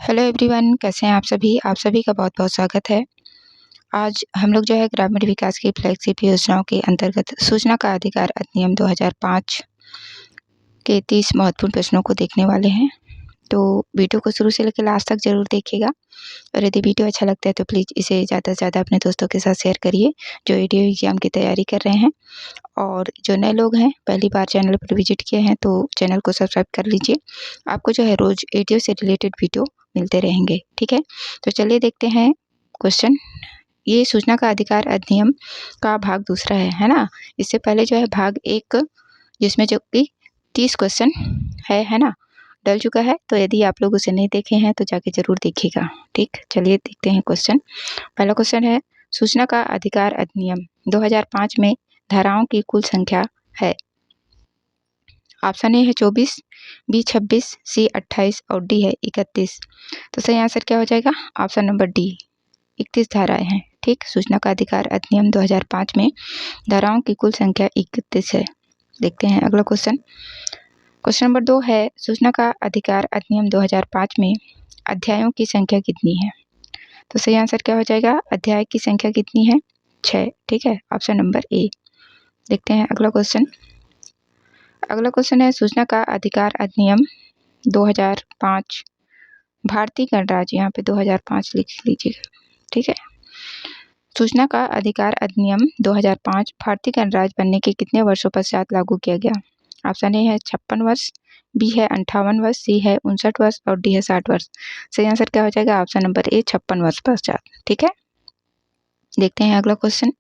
Hello everyone, कैसे हैं आप सभी का बहुत-बहुत स्वागत है। आज हम लोग जो है ग्रामीण विकास की फ्लैगशिप योजनाओं के अंतर्गत सूचना का अधिकार अधिनियम 2005 के 30 महत्वपूर्ण प्रश्नों को देखने वाले हैं। तो वीडियो को शुरू से लेकर लास्ट तक ज़रूर देखिएगा और यदि वीडियो अच्छा लगता है तो प्लीज़ इसे ज़्यादा से ज़्यादा अपने दोस्तों के साथ शेयर करिए जो एडीओ एग्ज़ाम की तैयारी कर रहे हैं। और जो नए लोग हैं, पहली बार चैनल पर विजिट किए हैं तो चैनल को सब्सक्राइब कर लीजिए। आपको जो है रोज़ एडीओ से रिलेटेड वीडियो मिलते रहेंगे, ठीक है। तो चलिए देखते हैं क्वेश्चन। ये सूचना का अधिकार अधिनियम का भाग दूसरा है ना। इससे पहले जो है भाग एक, जिसमें जो कि 30 क्वेश्चन है ना, डल चुका है। तो यदि आप लोग उसे नहीं देखे हैं तो जाके ज़रूर देखिएगा, ठीक। चलिए देखते हैं क्वेश्चन। पहला क्वेश्चन है, सूचना का अधिकार अधिनियम 2005 में धाराओं की कुल संख्या है। ऑप्शन ए है 24, बी 26, सी 28 और डी है 31। तो सही आंसर क्या हो जाएगा? ऑप्शन नंबर डी, 31 धाराएं हैं, ठीक। सूचना का अधिकार अधिनियम 2005 में धाराओं की कुल संख्या 31 है। देखते हैं अगला क्वेश्चन। क्वेश्चन नंबर 2 है, सूचना का अधिकार अधिनियम 2005 में अध्यायों की संख्या कितनी है? तो सही आंसर क्या हो जाएगा? अध्याय की संख्या कितनी है? 6, ठीक है। Option number A. देखते हैं अगला क्वेश्चन। अगला क्वेश्चन है, सूचना का अधिकार अधिनियम 2005 भारतीय गणराज्य, यहाँ पे 2005 लिख लीजिएगा, ठीक है। सूचना का अधिकार अधिनियम 2005 भारतीय गणराज्य बनने के कितने वर्षों पश्चात लागू किया गया? ऑप्शन ए है 56 वर्ष, बी है 58 वर्ष, सी है 59 वर्ष और डी है 60 वर्ष। सही आंसर क्या हो जाएगा? ऑप्शन नंबर ए, 56 वर्ष पश्चात, ठीक है। देखते हैं अगला क्वेश्चन।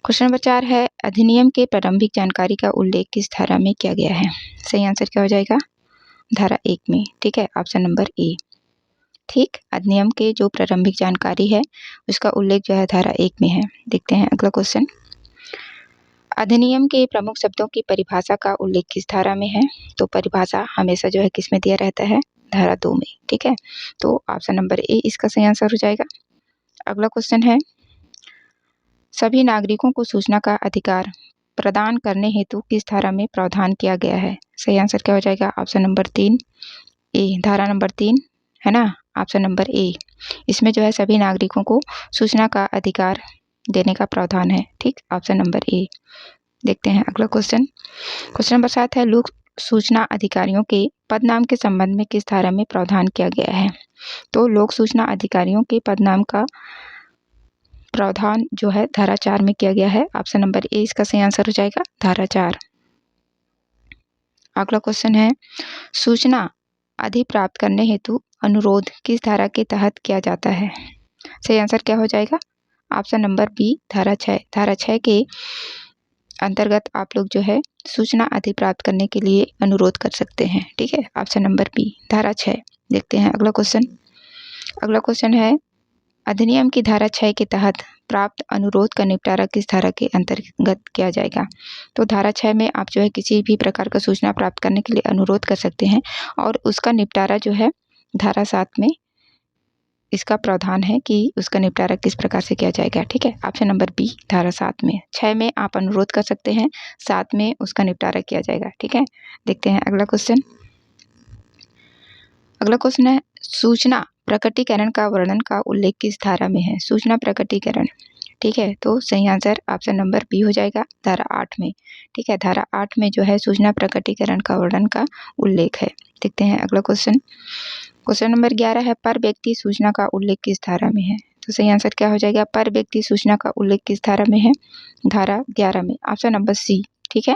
क्वेश्चन नंबर 4 है, अधिनियम के प्रारंभिक जानकारी का उल्लेख किस धारा में किया गया है? सही आंसर क्या हो जाएगा? धारा 1 में, ठीक है। ऑप्शन नंबर ए, ठीक। अधिनियम के जो प्रारंभिक जानकारी है उसका उल्लेख जो है धारा 1 में है। देखते हैं अगला क्वेश्चन। अधिनियम के प्रमुख शब्दों की परिभाषा का उल्लेख किस धारा में है? तो परिभाषा हमेशा जो है किस में दिया रहता है? धारा 2 में, ठीक है। तो ऑप्शन नंबर ए इसका सही आंसर हो जाएगा। अगला क्वेश्चन है, सभी नागरिकों को सूचना का अधिकार प्रदान करने हेतु किस धारा में प्रावधान किया गया है? सही आंसर क्या हो जाएगा? ऑप्शन नंबर 3 ए, धारा नंबर 3 है ना। ऑप्शन नंबर ए, इसमें जो है सभी नागरिकों को सूचना का अधिकार देने का प्रावधान है, ठीक। Option number A. देखते हैं अगला क्वेश्चन। क्वेश्चन नंबर 7 है, लोक सूचना अधिकारियों के पदनाम के संबंध में किस धारा में प्रावधान किया गया है? तो लोक सूचना अधिकारियों के पदनाम का प्रावधान जो है धारा 4 में किया गया है। ऑप्शन नंबर ए इसका सही आंसर हो जाएगा, धारा 4। अगला क्वेश्चन है, सूचना अधिप्राप्त करने हेतु अनुरोध किस धारा के तहत किया जाता है? सही आंसर क्या हो जाएगा? ऑप्शन नंबर बी, धारा 6। धारा 6 के अंतर्गत आप लोग जो है सूचना अधिप्राप्त करने के लिए अनुरोध कर सकते हैं, ठीक है। ऑप्शन नंबर बी, धारा 6। देखते हैं अगला क्वेश्चन। अगला क्वेश्चन है, अधिनियम की धारा 6 के तहत प्राप्त अनुरोध का निपटारा किस धारा के अंतर्गत किया जाएगा? तो धारा 6 में आप जो है किसी भी प्रकार का सूचना प्राप्त करने के लिए अनुरोध कर सकते हैं और उसका निपटारा जो है धारा 7 में इसका प्रावधान है कि उसका निपटारा किस प्रकार से किया जाएगा, ठीक है। ऑप्शन नंबर बी, धारा 7 में। 6 में आप अनुरोध कर सकते हैं, 7 में उसका निपटारा किया जाएगा, ठीक है। देखते हैं अगला क्वेश्चन। अगला क्वेश्चन है, सूचना प्रकटीकरण का वर्णन का उल्लेख किस धारा में है? सूचना प्रकटीकरण, ठीक है। तो सही आंसर ऑप्शन नंबर बी हो जाएगा, धारा 8 में, ठीक है। धारा 8 में जो है सूचना प्रकटीकरण का वर्णन का उल्लेख है। देखते हैं अगला क्वेश्चन। क्वेश्चन नंबर 11 है, पर व्यक्ति सूचना का उल्लेख किस धारा में है? तो सही आंसर क्या हो जाएगा? पर व्यक्ति सूचना का उल्लेख किस धारा में है? धारा 11 में। ऑप्शन नंबर सी, ठीक है।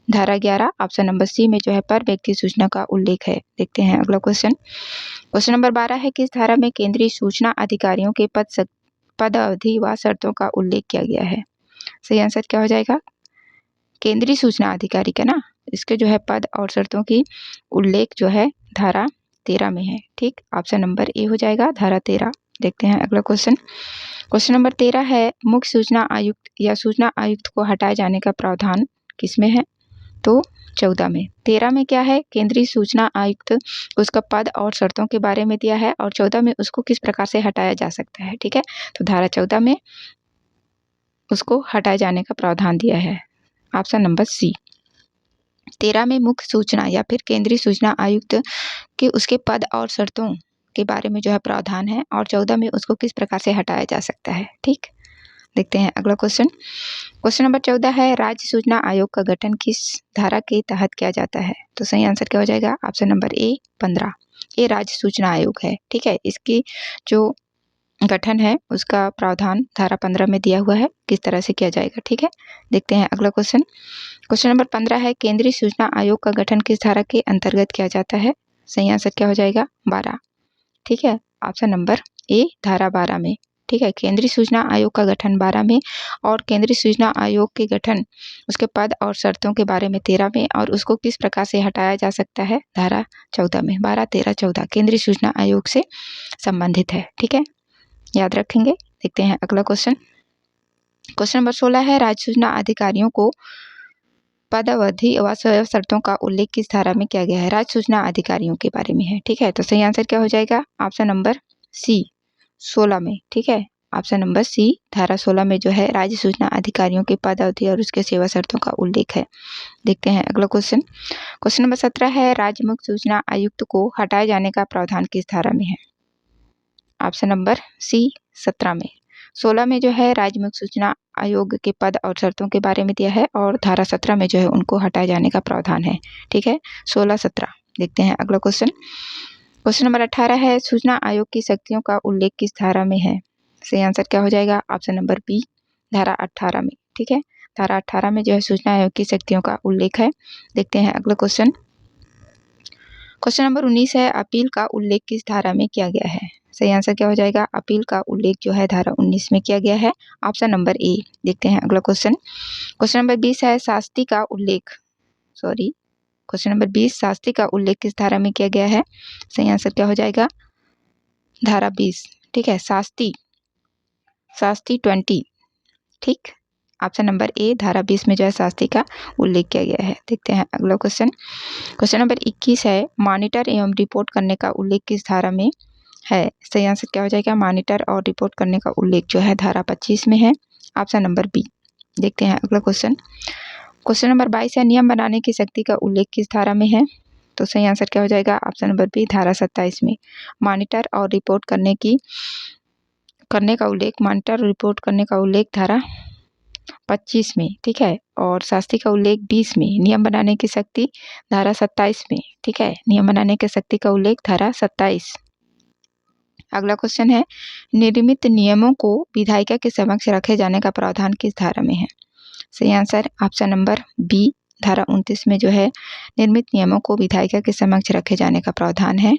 धारा 11 ऑप्शन नंबर सी में जो है पर व्यक्ति सूचना का उल्लेख है। देखते हैं अगला क्वेश्चन। क्वेश्चन नंबर 12 है, किस धारा में केंद्रीय सूचना अधिकारियों के पद अवधि व शर्तों का उल्लेख किया गया है? सही आंसर क्या हो जाएगा? केंद्रीय सूचना अधिकारी का ना, इसके जो है पद और शर्तों की उल्लेख जो है धारा 13 में है, ठीक। ऑप्शन नंबर ए हो जाएगा, धारा 13। देखते हैं अगला क्वेश्चन। क्वेश्चन नंबर 13 है, मुख्य सूचना आयुक्त या सूचना आयुक्त को हटाए जाने का प्रावधान किसमें है? तो 14 में। 13 में क्या है? केंद्रीय सूचना आयुक्त, उसका पद और शर्तों के बारे में दिया है और 14 में उसको किस प्रकार से हटाया जा सकता है, ठीक है। तो धारा 14 में उसको हटाए जाने का प्रावधान दिया है। Option number C. 13 में मुख्य सूचना या फिर केंद्रीय सूचना आयुक्त के उसके पद और शर्तों के बारे में जो है प्रावधान है और 14 में उसको किस प्रकार से हटाया जा सकता है। ठीक, देखते हैं अगला क्वेश्चन। क्वेश्चन नंबर 14 है, राज्य सूचना आयोग का गठन किस धारा के तहत किया जाता है? तो सही आंसर क्या हो जाएगा? Option number A 15। ये राज्य सूचना आयोग है। ठीक है, इसकी जो गठन है उसका प्रावधान धारा 15 में दिया हुआ है, किस तरह से किया जाएगा। ठीक है, देखते हैं अगला क्वेश्चन। क्वेश्चन नंबर 15 है, केंद्रीय सूचना आयोग का गठन किस धारा के अंतर्गत किया जाता है? सही आंसर क्या हो जाएगा? 12। ठीक है, ऑप्शन नंबर ए धारा 12 में। ठीक है, केंद्रीय सूचना आयोग का गठन 12 में और केंद्रीय सूचना आयोग के गठन उसके पद और शर्तों के बारे में 13 में और उसको किस प्रकार से हटाया जा सकता है? धारा 14 में। 12, 13, 14 केंद्रीय सूचना आयोग से संबंधित है। ठीक है, याद रखेंगे। देखते हैं अगला क्वेश्चन। क्वेश्चन नंबर 16 है, राज्य सूचना अधिकारियों को पद अवधि व शर्तों का उल्लेख किस धारा में किया गया है? राज्य सूचना अधिकारियों के बारे में है। ठीक है, तो सही आंसर क्या हो जाएगा? ऑप्शन नंबर सी 16 में। ठीक है, ऑप्शन नंबर सी धारा 16 में जो है राज्य सूचना अधिकारियों के पद अवधि और उसके सेवा शर्तों का उल्लेख है। देखते हैं अगला क्वेश्चन। क्वेश्चन नंबर 17 है, राज्य मुख्य सूचना आयुक्त को हटाए जाने का प्रावधान किस धारा में है? ऑप्शन नंबर सी 17 में। 16 में जो है राज्य मुख्य सूचना आयोग के पद और शर्तों के बारे में दिया है और धारा 17 में जो है उनको हटाए जाने का प्रावधान है। ठीक है, 16, 17। देखते हैं अगला क्वेश्चन। क्वेश्चन नंबर 18 है, सूचना आयोग की शक्तियों का उल्लेख किस धारा में है? सही आंसर क्या हो जाएगा? ऑप्शन नंबर बी धारा 18 में। ठीक है, धारा 18 में जो है सूचना आयोग की शक्तियों का उल्लेख है। देखते हैं अगला क्वेश्चन। क्वेश्चन नंबर 19 है, अपील का उल्लेख किस धारा में किया गया है? सही आंसर क्या हो जाएगा? अपील का उल्लेख जो है धारा 19 में किया गया है, ऑप्शन नंबर ए। देखते हैं अगला क्वेश्चन। क्वेश्चन नंबर 20 है, शास्ति का उल्लेख क्वेश्चन नंबर 20 शास्ति का उल्लेख किस धारा में किया गया है? सही आंसर क्या हो जाएगा? धारा 20। ठीक है, शास्ति 20। ठीक, ऑप्शन नंबर ए धारा 20 में जो है शास्ति का उल्लेख किया गया है। देखते हैं अगला क्वेश्चन। क्वेश्चन नंबर 21 है, मॉनिटर एवं रिपोर्ट करने का उल्लेख किस धारा में है? सही आंसर क्या हो जाएगा? मॉनिटर और रिपोर्ट करने का उल्लेख जो है धारा 25 में है, ऑप्शन नंबर बी। देखते हैं अगला क्वेश्चन। क्वेश्चन नंबर 22 है, नियम बनाने की शक्ति का उल्लेख किस धारा में है? तो सही आंसर क्या हो जाएगा? ऑप्शन नंबर बी धारा 27 में। मॉनिटर और रिपोर्ट करने का उल्लेख धारा 25 में। ठीक है, और शास्ति का उल्लेख 20 में। नियम बनाने की शक्ति धारा 27 में। ठीक है, नियम बनाने की शक्ति का उल्लेख धारा 27। अगला क्वेश्चन है, निर्मित नियमों को विधायिका के समक्ष रखे जाने का प्रावधान किस धारा में है? सही आंसर ऑप्शन नंबर बी धारा 29 में जो है निर्मित नियमों को विधायिका के समक्ष रखे जाने का प्रावधान है,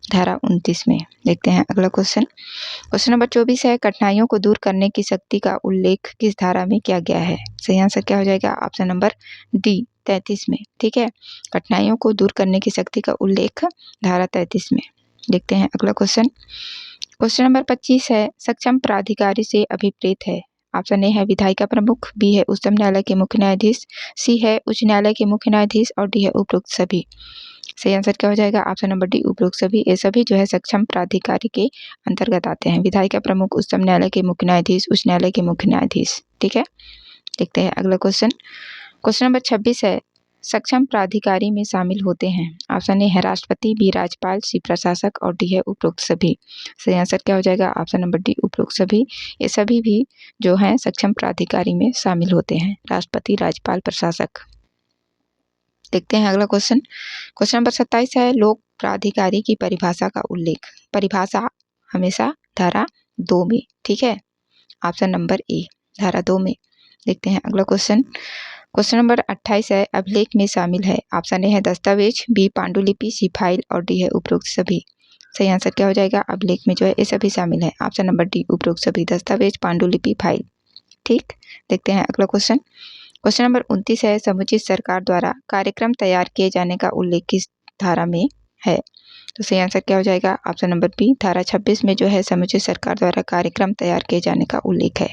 धारा 29 में। देखते हैं अगला क्वेश्चन। क्वेश्चन नंबर 24 है, कठिनाइयों को दूर करने की शक्ति का उल्लेख किस धारा में किया गया है? सही आंसर क्या हो जाएगा? ऑप्शन नंबर डी 33 में। ठीक है, कठिनाइयों को दूर करने की शक्ति का उल्लेख धारा 33 में। देखते हैं अगला क्वेश्चन। क्वेश्चन नंबर 25 है, सक्षम प्राधिकारी से अभिप्रेत है? ऑप्शन ए है विधायिका प्रमुख, बी है उच्चतम न्यायालय के मुख्य न्यायाधीश, सी है उच्च न्यायालय के मुख्य न्यायाधीश और डी है उपरोक्त सभी। सही आंसर क्या हो जाएगा? ऑप्शन नंबर डी उपरोक्त सभी। ये सभी जो है सक्षम प्राधिकारी के अंतर्गत आते हैं। विधायिका प्रमुख, उच्चतम न्यायालय के मुख्य न्यायाधीश, उच्च न्यायालय के मुख्य न्यायाधीश। ठीक है, देखते हैं अगला क्वेश्चन। क्वेश्चन नंबर 26 है, सक्षम प्राधिकारी में शामिल होते हैं? ऑप्शन ए है राष्ट्रपति, बी राज्यपाल, सी प्रशासक और डी है उपरोक्त सभी। सही आंसर क्या हो जाएगा? ऑप्शन नंबर डी उपरोक्त सभी। ये सभी भी जो है सक्षम प्राधिकारी में शामिल होते हैं, राष्ट्रपति, राज्यपाल, प्रशासक। देखते हैं अगला क्वेश्चन। क्वेश्चन नंबर 27 है, लोक प्राधिकारी की परिभाषा का उल्लेख। परिभाषा हमेशा धारा 2 में। ठीक है, ऑप्शन नंबर ए धारा 2 में। देखते हैं अगला क्वेश्चन। क्वेश्चन नंबर 28 है, अभिलेख में शामिल है? ऑप्शन ए है दस्तावेज, बी पांडुलिपि, सी फाइल और डी है उपरोक्त सभी। सही आंसर क्या हो जाएगा? अभिलेख में जो है ये सभी शामिल है, ऑप्शन नंबर डी उपरोक्त सभी, दस्तावेज, पांडुलिपि, फाइल। ठीक, देखते हैं अगला क्वेश्चन। क्वेश्चन नंबर 29 है, समुचित सरकार द्वारा कार्यक्रम तैयार किए जाने का उल्लेख किस धारा में है? तो सही आंसर क्या हो जाएगा? ऑप्शन नंबर बी धारा 26 में जो है समुचित सरकार द्वारा कार्यक्रम तैयार किए जाने का उल्लेख है,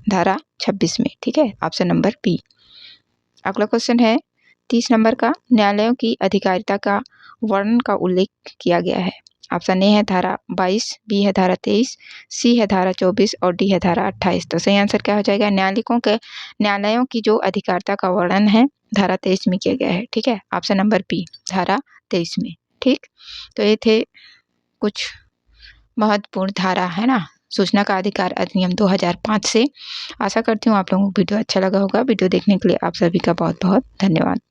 धारा 26 में। ठीक है, ऑप्शन नंबर बी। अगला क्वेश्चन है 30 नंबर का, न्यायालयों की अधिकारिता का वर्णन का उल्लेख किया गया है? ऑप्शन ए है धारा 22, बी है धारा 23, सी है धारा 24 और डी है धारा 28। तो सही आंसर क्या हो जाएगा? न्यायालयों की जो अधिकारिता का वर्णन है धारा 23 में किया गया है। ठीक है, ऑप्शन नंबर बी धारा 23 में। ठीक, तो ये थे कुछ महत्वपूर्ण धारा है ना, सूचना का अधिकार अधिनियम 2005 से। आशा करती हूँ आप लोगों को वीडियो अच्छा लगा होगा। वीडियो देखने के लिए आप सभी का बहुत बहुत धन्यवाद।